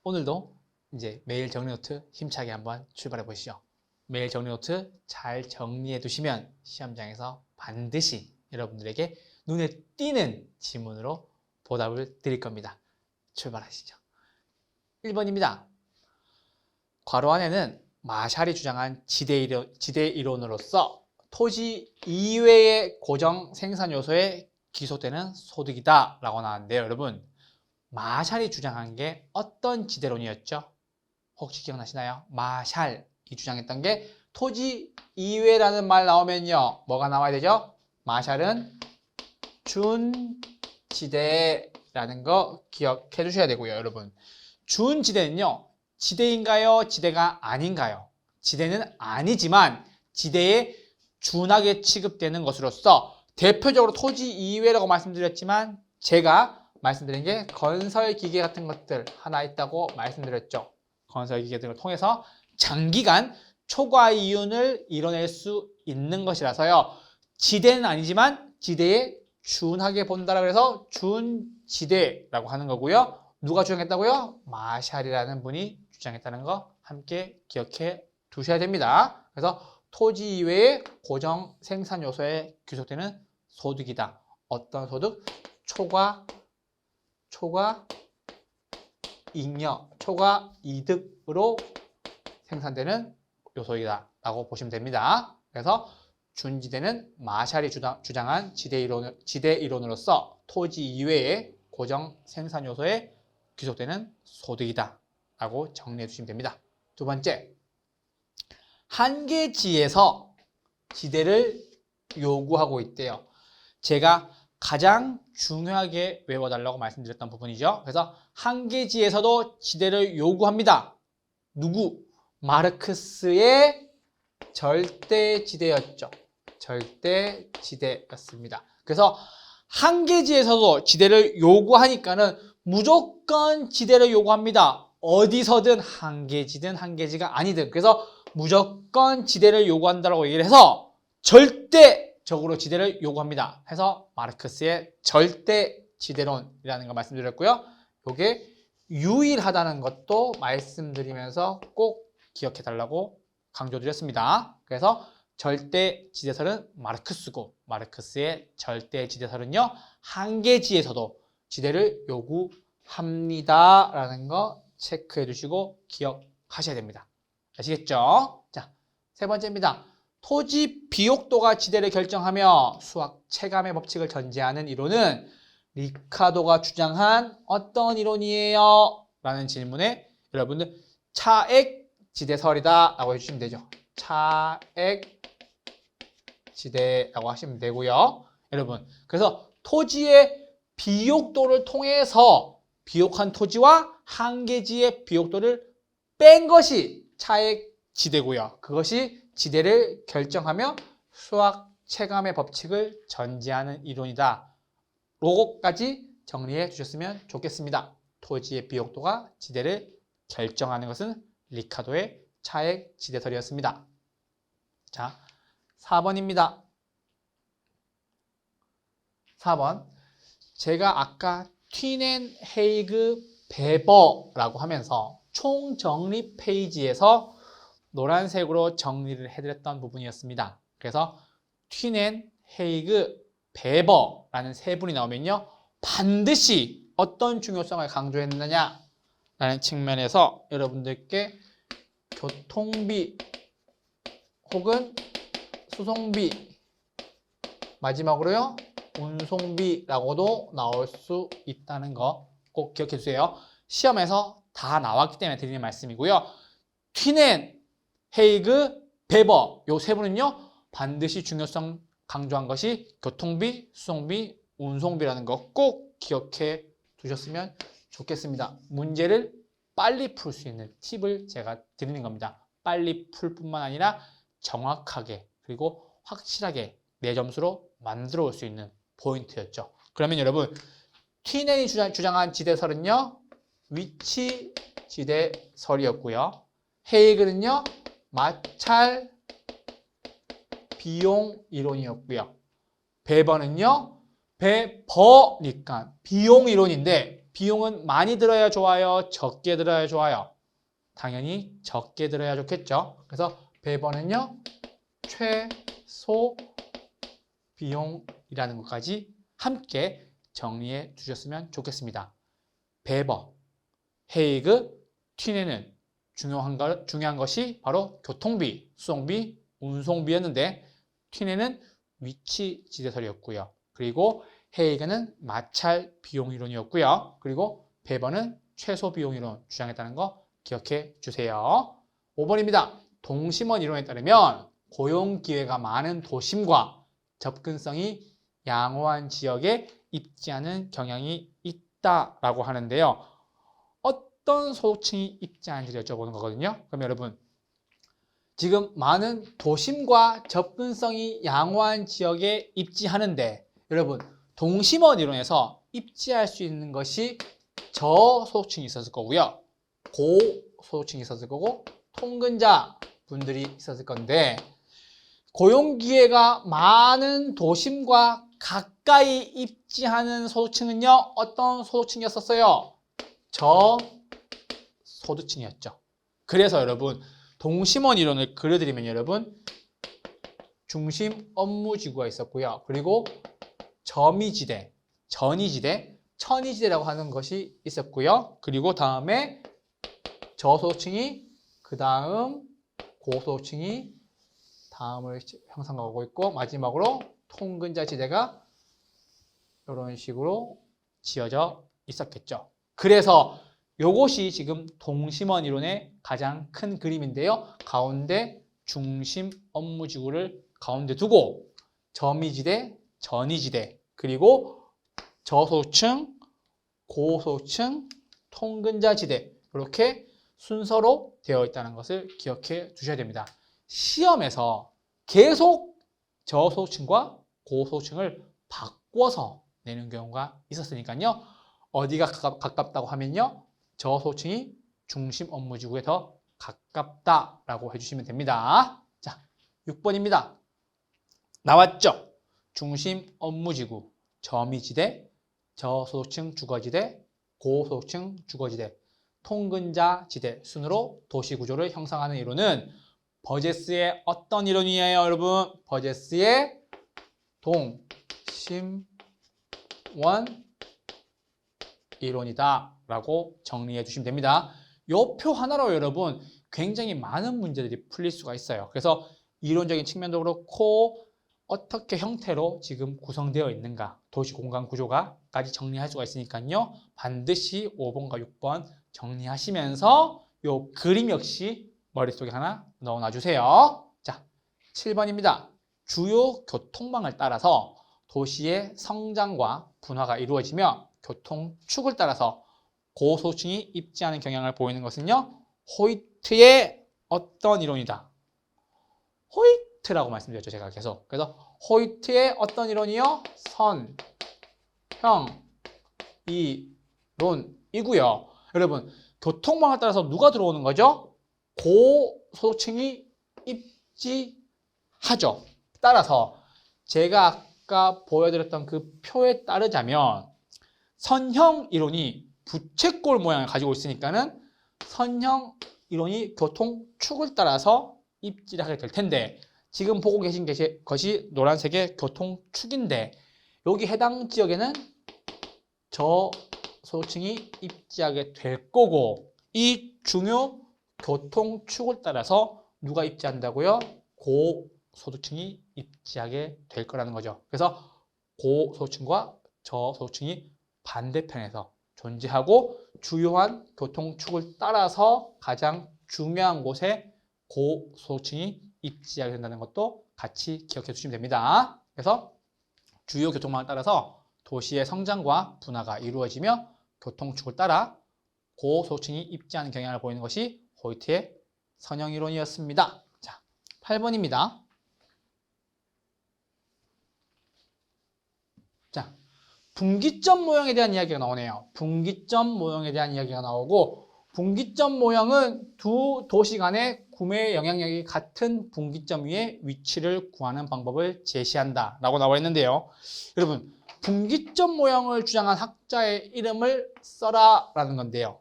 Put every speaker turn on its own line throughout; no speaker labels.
오늘도 이제 메일 정리 노트 힘차게 한번 출발해 보시죠. 메일 정리 노트 잘 정리해 두시면 시험장에서 반드시 여러분들에게 눈에 띄는 지문으로 보답을 드릴 겁니다. 출발하시죠. 1번입니다. 괄호 안에는 마샬이 주장한 지대 이론으로서 토지 이외의 고정 생산 요소에 기소되는 소득이다 라고 나왔는데요. 여러분, 마샬이 주장한 게 어떤 지대론이었죠? 혹시 기억나시나요? 마샬이 주장했던 게 토지 이외라는 말 나오면요, 뭐가 나와야 되죠? 마샬은 준지대라는 거 기억해 주셔야 되고요. 여러분, 준지대는요, 지대인가요? 지대가 아닌가요? 지대는 아니지만 지대에 준하게 취급되는 것으로서 대표적으로 토지 이외라고 말씀드렸지만 제가 말씀드린 게 건설기계 같은 것들 하나 있다고 말씀드렸죠. 건설기계 등을 통해서 장기간 초과 이윤을 이뤄낼 수 있는 것이라서요. 지대는 아니지만 지대에 준하게 본다라고 해서 준지대라고 하는 거고요. 누가 주장했다고요? 마샬이라는 분이 주장했다는 거 함께 기억해 두셔야 됩니다. 그래서 토지 이외의 고정 생산 요소에 귀속되는 소득이다. 어떤 소득? 초과 잉여, 초과 이득으로 생산되는 요소이다 라고 보시면 됩니다. 그래서 준지대는 마샬이 주장한 지대 이론으로서 토지 이외의 고정 생산 요소에 귀속되는 소득이다 라고 정리해 주시면 됩니다. 두 번째, 한계지에서 지대를 요구하고 있대요. 제가 가장 중요하게 외워달라고 말씀드렸던 부분이죠. 그래서 한계지에서도 지대를 요구합니다. 누구? 마르크스의 절대지대였죠. 절대지대였습니다. 그래서 한계지에서도 지대를 요구하니까는 무조건 지대를 요구합니다. 어디서든 한계지든 한계지가 아니든. 그래서 무조건 지대를 요구한다고 얘기를 해서 절대적으로 지대를 요구합니다. 해서 마르크스의 절대지대론이라는 거 말씀드렸고요. 이게 유일하다는 것도 말씀드리면서 꼭 기억해 달라고 강조드렸습니다. 그래서 절대지대설은 마르크스고 마르크스의 절대지대설은요, 한계지에서도 지대를 요구합니다 라는 거 체크해 두시고 기억하셔야 됩니다. 아시겠죠? 자, 세 번째입니다. 토지 비옥도가 지대를 결정하며 수학 체감의 법칙을 전제하는 이론은 리카도가 주장한 어떤 이론이에요? 라는 질문에 여러분들 차액지대설이다 라고 해주시면 되죠. 차액지대라고 하시면 되고요. 여러분, 그래서 토지의 비옥도를 통해서 비옥한 토지와 한계지의 비옥도를 뺀 것이 차액지대고요. 그것이 지대를 결정하며 수학 체감의 법칙을 전제하는 이론이다. 로고까지 정리해 주셨으면 좋겠습니다. 토지의 비옥도가 지대를 결정하는 것은 리카도의 차액지대설이었습니다. 자, 4번입니다. 4번. 제가 아까 튀넨, 헤이그, 베버라고 하면서 총정리 페이지에서 노란색으로 정리를 해드렸던 부분이었습니다. 그래서 튀넨, 헤이그, 베버라는 세 분이 나오면요, 반드시 어떤 중요성을 강조했느냐 라는 측면에서 여러분들께 교통비 혹은 수송비, 마지막으로요 운송비라고도 나올 수 있다는 거 꼭 기억해 주세요. 시험에서 다 나왔기 때문에 드리는 말씀이고요. 튀넨, 헤이그, 베버 요 세 분은요 반드시 중요성 강조한 것이 교통비, 수송비, 운송비라는 거 꼭 기억해 두셨으면 좋겠습니다. 문제를 빨리 풀 수 있는 팁을 제가 드리는 겁니다. 빨리 풀 뿐만 아니라 정확하게 그리고 확실하게 내 점수로 만들어 올 수 있는 포인트였죠. 그러면 여러분, 튀넨이 주장한 지대설은요 위치 지대설이었고요. 헤이글은요 마찰 비용 이론이었고요. 베버는요 베버니까 비용 이론인데 비용은 많이 들어야 좋아요? 적게 들어야 좋아요? 당연히 적게 들어야 좋겠죠. 그래서 배번은요. 최소 비용이라는 것까지 함께 정리해 주셨으면 좋겠습니다. 배번, 헤이그, 튀네는 중요한 것이 바로 교통비, 수송비, 운송비였는데 튀네는 위치 지대설이었고요. 그리고 헤이그는 마찰 비용 이론이었고요. 그리고 배번은 최소 비용 이론 주장했다는 거 기억해 주세요. 5번입니다. 동심원 이론에 따르면 고용 기회가 많은 도심과 접근성이 양호한 지역에 입지하는 경향이 있다라고 하는데요. 어떤 소득층이 입지하는지를 여쭤보는 거거든요. 그럼 여러분, 지금 많은 도심과 접근성이 양호한 지역에 입지하는데 여러분, 동심원 이론에서 입지할 수 있는 것이 저소득층이 있었을 거고요. 고소득층이 있었을 거고 통근자 분들이 있었을 건데 고용기회가 많은 도심과 가까이 입지하는 소득층은요. 어떤 소득층이었었어요? 저소득층이었죠. 그래서 여러분 동심원 이론을 그려드리면 여러분 중심 업무지구가 있었고요. 그리고 점이지대, 전이지대, 천이지대라고 하는 것이 있었고요. 그리고 다음에 저소득층이 그 다음 고소득층이 다음을 형성하고 있고 마지막으로 통근자 지대가 이런 식으로 지어져 있었겠죠. 그래서 이것이 지금 동심원 이론의 가장 큰 그림인데요. 가운데 중심 업무지구를 가운데 두고 점이지대, 전이지대, 그리고 저소득층, 고소득층, 통근자 지대 이렇게 순서로 되어 있다는 것을 기억해 두셔야 됩니다. 시험에서 계속 저소득층과 고소득층을 바꿔서 내는 경우가 있었으니까요. 어디가 가깝다고 하면요. 저소득층이 중심 업무지구에 더 가깝다라고 해주시면 됩니다. 자, 6번입니다. 나왔죠? 중심 업무지구, 점이지대, 저소득층 주거지대, 고소득층 주거지대, 통근자 지대 순으로 도시구조를 형성하는 이론은 버제스의 어떤 이론이에요, 여러분? 버제스의 동심원 이론이다 라고 정리해 주시면 됩니다. 이 표 하나로 여러분 굉장히 많은 문제들이 풀릴 수가 있어요. 그래서 이론적인 측면도 그렇고 어떻게 형태로 지금 구성되어 있는가 도시 공간 구조가까지 정리할 수가 있으니까요. 반드시 5번과 6번 정리하시면서 이 그림 역시 머릿속에 하나 넣어놔 주세요. 자, 7번입니다. 주요 교통망을 따라서 도시의 성장과 분화가 이루어지며 교통축을 따라서 고소득층이 입지하는 경향을 보이는 것은요. 호이트의 어떤 이론이다. 호이트라고 말씀드렸죠. 제가 계속. 그래서 호이트의 어떤 이론이요? 선, 형, 이론이고요. 여러분, 교통망을 따라서 누가 들어오는 거죠? 고소득층이 입지하죠. 따라서 제가 아까 보여드렸던 그 표에 따르자면 선형 이론이 부채꼴 모양을 가지고 있으니까는 선형 이론이 교통축을 따라서 입지를 하게 될 텐데 지금 보고 계신 것이 노란색의 교통축인데 여기 해당 지역에는 저소득층이 입지하게 될 거고 이 중요 교통축을 따라서 누가 입지한다고요? 고소득층이 입지하게 될 거라는 거죠. 그래서 고소득층과 저소득층이 반대편에서 존재하고 주요한 교통축을 따라서 가장 중요한 곳에 고소득층이 입지하게 된다는 것도 같이 기억해 주시면 됩니다. 그래서 주요 교통망을 따라서 도시의 성장과 분화가 이루어지며 교통축을 따라 고소득층이 입지하는 경향을 보이는 것이 호이트의 선형 이론이었습니다. 자, 8번입니다. 자, 분기점 모형에 대한 이야기가 나오네요. 분기점 모형에 대한 이야기가 나오고 분기점 모형은 두 도시 간의 구매 영향력이 같은 분기점 위에 위치를 구하는 방법을 제시한다 라고 나와 있는데요. 여러분 분기점 모형을 주장한 학자의 이름을 써라 라는 건데요.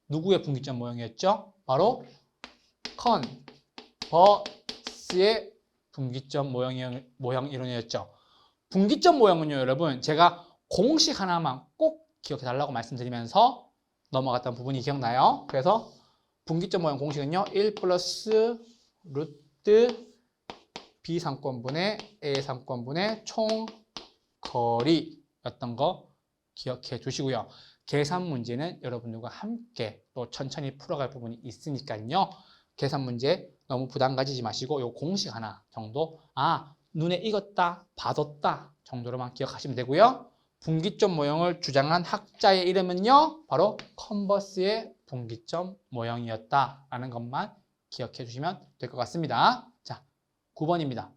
누구의 분기점 모형이었죠? 바로 컨버스의 분기점 모형 이론이었죠. 분기점 모형은요, 여러분, 제가 공식 하나만 꼭 기억해 달라고 말씀드리면서 넘어갔던 부분이 기억나요? 그래서 분기점 모형 공식은요, 1 플러스 루트 B 상권분의 A 상권분의 총 거리였던 거 기억해 주시고요. 계산 문제는 여러분들과 함께 또 천천히 풀어갈 부분이 있으니까요. 계산 문제 너무 부담 가지지 마시고 요 공식 하나 정도 눈에 익었다, 봐뒀다 정도로만 기억하시면 되고요. 분기점 모형을 주장한 학자의 이름은요. 바로 컨버스의 분기점 모형이었다라는 것만 기억해 주시면 될 것 같습니다. 자, 9번입니다.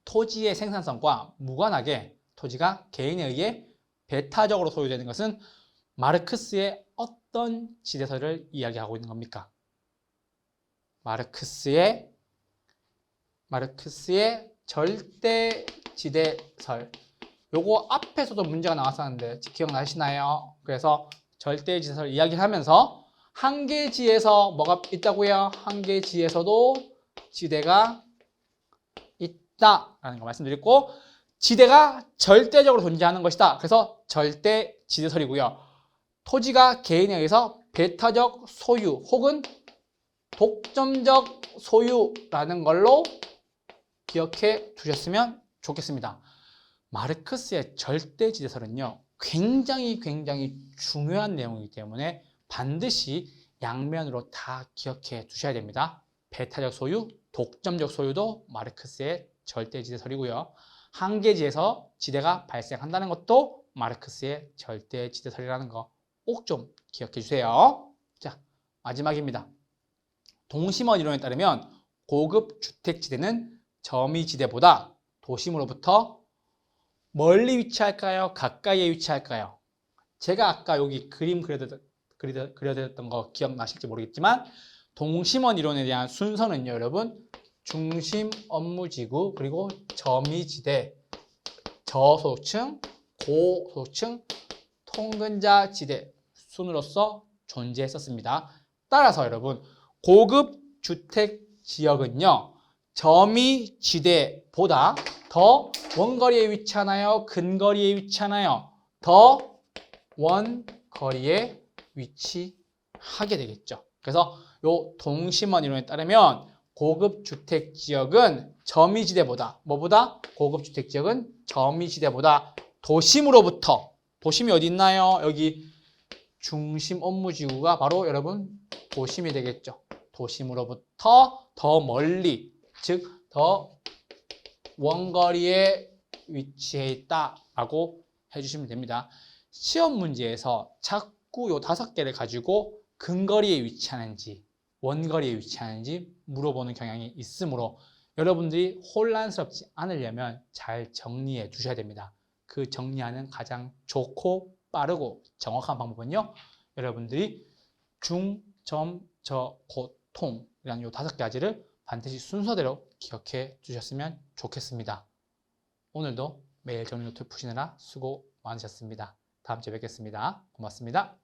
토지의 생산성과 무관하게 토지가 개인에 의해 배타적으로 소유되는 것은 마르크스의 어떤 지대설을 이야기하고 있는 겁니까? 마르크스의 절대 지대설. 요거 앞에서도 문제가 나왔었는데 기억나시나요? 그래서 절대 지대설 이야기를 하면서 한계지에서 뭐가 있다고요? 한계지에서도 지대가 있다라는 거 말씀드렸고, 지대가 절대적으로 존재하는 것이다. 그래서 절대 지대설이고요. 토지가 개인에 의해서 배타적 소유 혹은 독점적 소유라는 걸로 기억해 두셨으면 좋겠습니다. 마르크스의 절대 지대설은요, 굉장히 중요한 내용이기 때문에 반드시 양면으로 다 기억해 두셔야 됩니다. 배타적 소유, 독점적 소유도 마르크스의 절대 지대설이고요. 한계지에서 지대가 발생한다는 것도 마르크스의 절대 지대설이라는 거 꼭 좀 기억해 주세요. 자, 마지막입니다. 동심원 이론에 따르면 고급 주택지대는 점유지대보다 도심으로부터 멀리 위치할까요? 가까이에 위치할까요? 제가 아까 여기 그림 그려드렸던 거 기억나실지 모르겠지만 동심원 이론에 대한 순서는요, 여러분, 중심 업무지구, 그리고 점유지대, 저소득층, 고소득층, 통근자 지대 순으로서 존재했었습니다. 따라서 여러분, 고급 주택 지역은요, 점유지대보다 더 원거리에 위치하나요? 근거리에 위치하나요? 더 원거리에 위치하게 되겠죠. 그래서 요 동심원 이론에 따르면 고급 주택 지역은 점유지대보다 뭐보다? 고급 주택 지역은 점유지대보다 도심으로부터, 도심이 어디 있나요? 여기 중심 업무지구가 바로 여러분 도심이 되겠죠. 도심으로부터 더 멀리, 즉 더 원거리에 위치해 있다라고 해주시면 됩니다. 시험 문제에서 자꾸 요 5개를 가지고 근거리에 위치하는지 원거리에 위치하는지 물어보는 경향이 있으므로 여러분들이 혼란스럽지 않으려면 잘 정리해 두셔야 됩니다. 그 정리하는 가장 좋고 빠르고 정확한 방법은요, 여러분들이 중, 점, 저, 고, 통이라는 요 5가지를 반드시 순서대로 기억해 주셨으면 좋겠습니다. 오늘도 매일 정리 노트 푸시느라 수고 많으셨습니다. 다음 주에 뵙겠습니다. 고맙습니다.